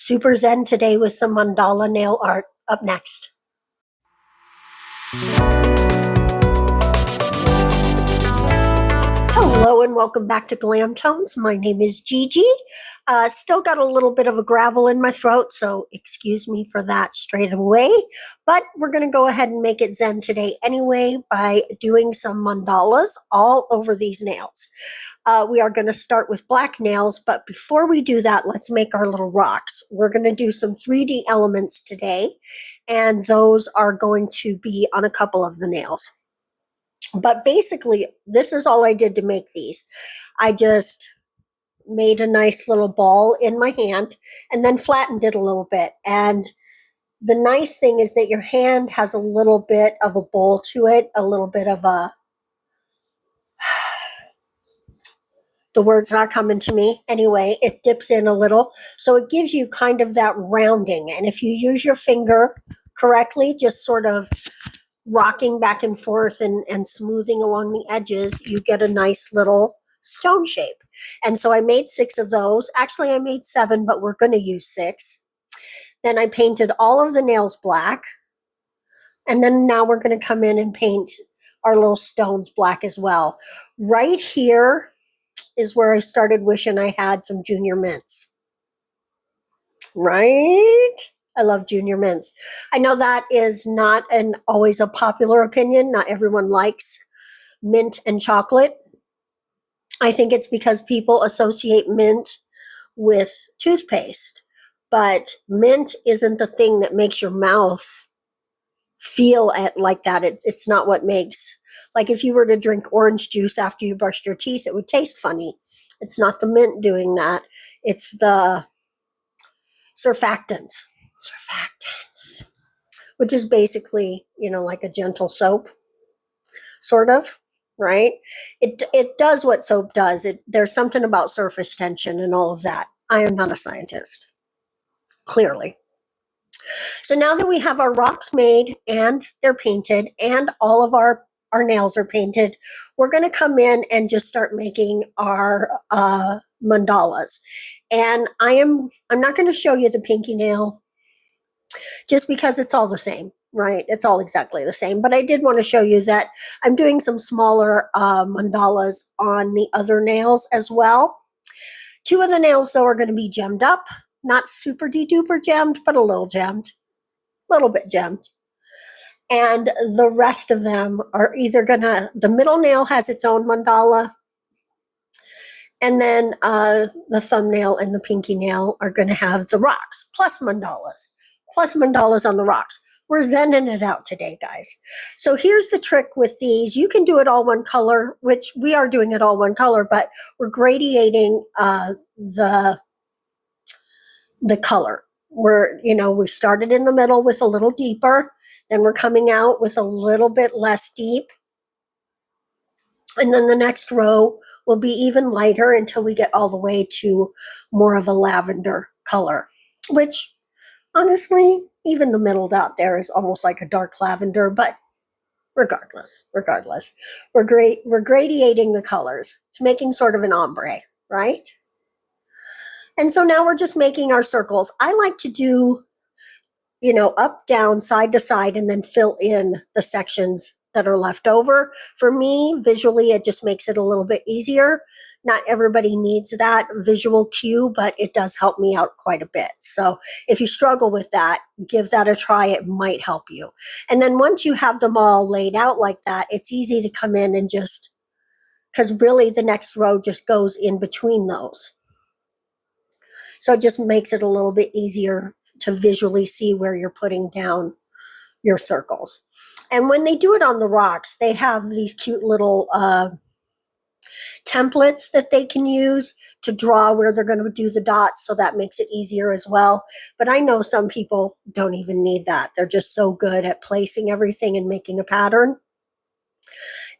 Super zen today with some mandala nail art up next. Hello and welcome back to GlamTones. My name is Gigi. Still got a little bit of a gravel in my throat, so excuse me for that straight away. But we're going to go ahead and make it zen today anyway by doing some mandalas all over these nails. We are going to start with black nails, but before we do that, let's make our little rocks. We're going to do some 3D elements today, and those are going to be on a couple of the nails. But basically, this is all I did to make these. I just made a nice little ball in my hand and then flattened it a little bit. And the nice thing is that your hand has a little bit of a bowl to it, a little bit of a... The word's not coming to me. Anyway, it dips in a little. So it gives you kind of that rounding. And if you use your finger correctly, just sort of rocking back and forth and smoothing along the edges, you get a nice little stone shape. And so I made 6 of those. Actually, I made 7, but we're going to use 6. Then I painted all of the nails black. And then now we're going to come in and paint our little stones black as well. Right here is where I started wishing I had some junior mints. Right? I love junior mints. I know that is not always a popular opinion. Not everyone likes mint and chocolate. I think it's because people associate mint with toothpaste. But mint isn't the thing that makes your mouth feel like that. It's not what makes, like if you were to drink orange juice after you brushed your teeth, it would taste funny. It's not the mint doing that. It's the surfactants, which is basically, like a gentle soap, sort of, right? It does what soap does. There's something about surface tension and all of that. I am not a scientist, clearly. So now that we have our rocks made and they're painted and all of our nails are painted, we're going to come in and just start making our mandalas. And I'm not going to show you the pinky nail just because it's all the same, right? It's all exactly the same. But I did want to show you that I'm doing some smaller mandalas on the other nails as well. 2 of the nails, though, are going to be gemmed up. Not super de-duper gemmed, but a little gemmed. A little bit gemmed. And the rest of them are either the middle nail has its own mandala, and then the thumbnail and the pinky nail are going to have the rocks, plus mandalas on the rocks. We're zenning it out today, guys. So here's the trick with these. You can do it all one color, which we are doing it all one color, but we're gradiating the color. We started in the middle with a little deeper, then we're coming out with a little bit less deep. And then the next row will be even lighter until we get all the way to more of a lavender color, which honestly, even the middle dot there is almost like a dark lavender, but regardless, we're gradiating the colors. It's making sort of an ombre, right? And so now we're just making our circles. I like to do, up, down, side to side, and then fill in the sections that are left over. For me, visually, it just makes it a little bit easier. Not everybody needs that visual cue, but it does help me out quite a bit. So if you struggle with that, give that a try. It might help you. And then once you have them all laid out like that, it's easy to come in and because really the next row just goes in between those. So it just makes it a little bit easier to visually see where you're putting down your circles. And when they do it on the rocks, they have these cute little templates that they can use to draw where they're going to do the dots. So that makes it easier as well. But I know some people don't even need that. They're just so good at placing everything and making a pattern.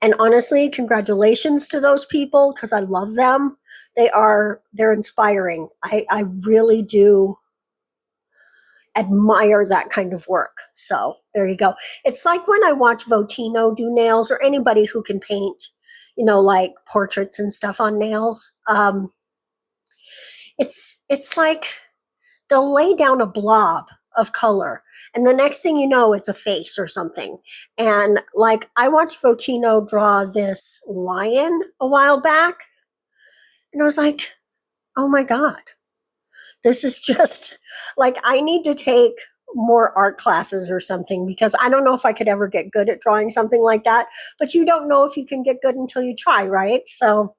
And honestly, congratulations to those people because I love them. They're inspiring. I really do admire that kind of work. So there you go. It's like when I watch Votino do nails or anybody who can paint, like portraits and stuff on nails. It's like they'll lay down a blob of color, and the next thing you know, it's a face or something. And like, I watched Vocino draw this lion a while back, and I was like, oh my God, this is just like, I need to take more art classes or something, because I don't know if I could ever get good at drawing something like that. But you don't know if you can get good until you try, right? So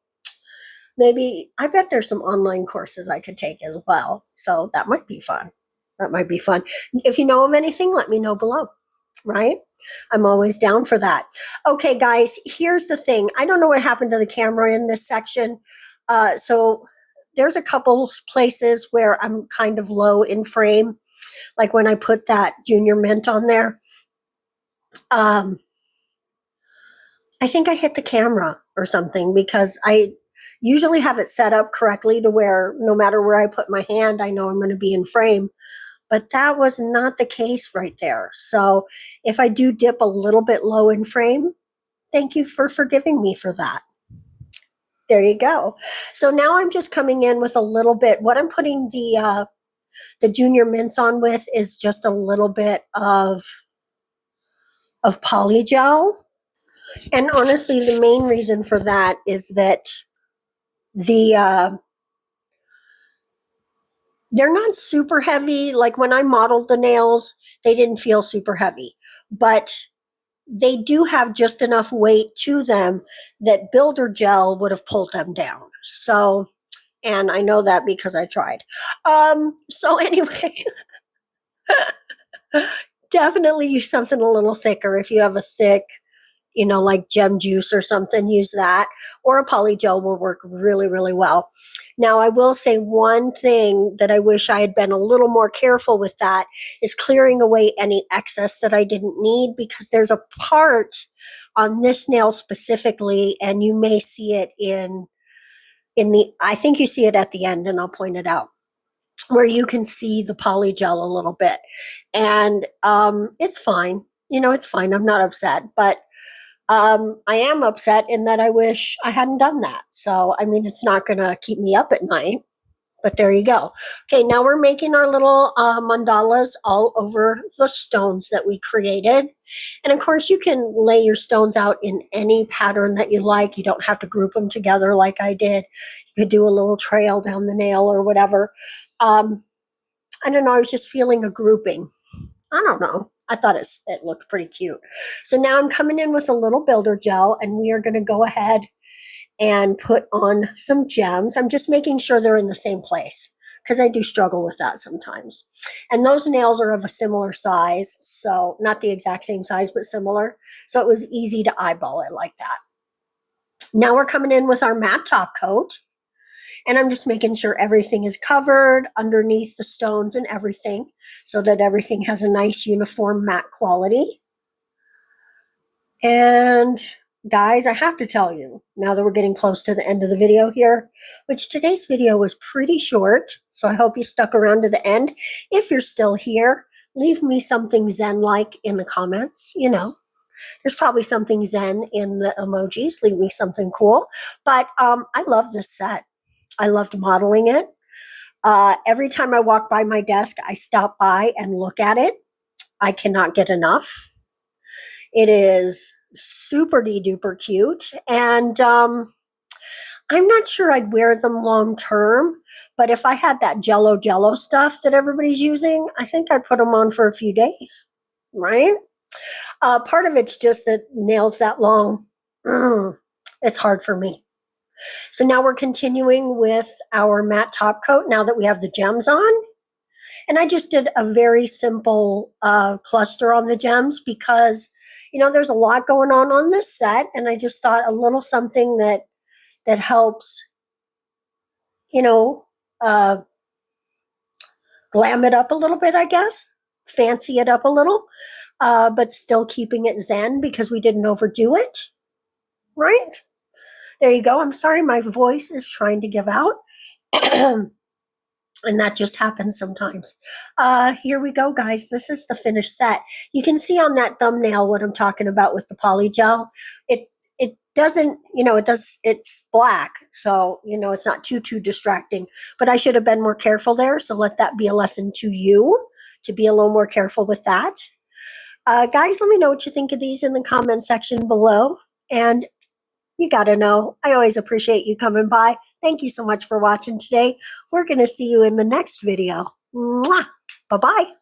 maybe, I bet there's some online courses I could take as well. So that might be fun. That might be fun. If you know of anything, let me know below, right? I'm always down for that. Okay, guys, here's the thing. I don't know what happened to the camera in this section. So there's a couple places where I'm kind of low in frame, like when I put that junior mint on there. I think I hit the camera or something, because I usually have it set up correctly to where no matter where I put my hand, I know I'm going to be in frame. But that was not the case right there. So if I do dip a little bit low in frame, thank you for forgiving me for that. There you go. So now I'm just coming in with a little bit. What I'm putting the junior mints on with is just a little bit of polygel. And honestly, the main reason for that is that they're not super heavy. Like when I modeled the nails, they didn't feel super heavy, but they do have just enough weight to them that builder gel would have pulled them down. So, and I know that because I tried. So anyway, definitely use something a little thicker. If you have a thick, like gem juice or something, use that, or a polygel will work really, really well. Now, I will say one thing that I wish I had been a little more careful with, that is clearing away any excess that I didn't need, because there's a part on this nail specifically, and you may see it I think you see it at the end, and I'll point it out, where you can see the polygel a little bit. And it's fine. It's fine. I'm not upset, but I am upset in that I wish I hadn't done that. So, I mean, it's not going to keep me up at night, but there you go. Okay, now we're making our little mandalas all over the stones that we created. And of course, you can lay your stones out in any pattern that you like. You don't have to group them together like I did. You could do a little trail down the nail or whatever. I don't know. I was just feeling a grouping. I don't know. I thought it looked pretty cute. So now I'm coming in with a little builder gel, and we are going to go ahead and put on some gems. I'm just making sure they're in the same place, because I do struggle with that sometimes. And those nails are of a similar size, so not the exact same size, but similar. So it was easy to eyeball it like that. Now we're coming in with our matte top coat. And I'm just making sure everything is covered underneath the stones and everything, so that everything has a nice uniform matte quality. And guys, I have to tell you, now that we're getting close to the end of the video here, which today's video was pretty short, so I hope you stuck around to the end. If you're still here, leave me something Zen-like in the comments. There's probably something Zen in the emojis. Leave me something cool. But I love this set. I loved modeling it. Every time I walk by my desk, I stop by and look at it. I cannot get enough. It is super duper cute. And I'm not sure I'd wear them long term, but if I had that jello stuff that everybody's using, I think I'd put them on for a few days, right? Part of it's just that nails that long, it's hard for me. So now we're continuing with our matte top coat now that we have the gems on. And I just did a very simple cluster on the gems, because, there's a lot going on this set. And I just thought a little something that helps, glam it up a little bit, I guess. Fancy it up a little, but still keeping it Zen, because we didn't overdo it, right? There you go. I'm sorry, my voice is trying to give out. And that just happens sometimes. Here we go, guys. This is the finished set. You can see on that thumbnail what I'm talking about with the polygel. doesn't, it's black. So, it's not too distracting, but I should have been more careful there. So let that be a lesson to you to be a little more careful with that. Guys, let me know what you think of these in the comment section below. And you got to know, I always appreciate you coming by. Thank you so much for watching today. We're going to see you in the next video. Mwah! Bye-bye.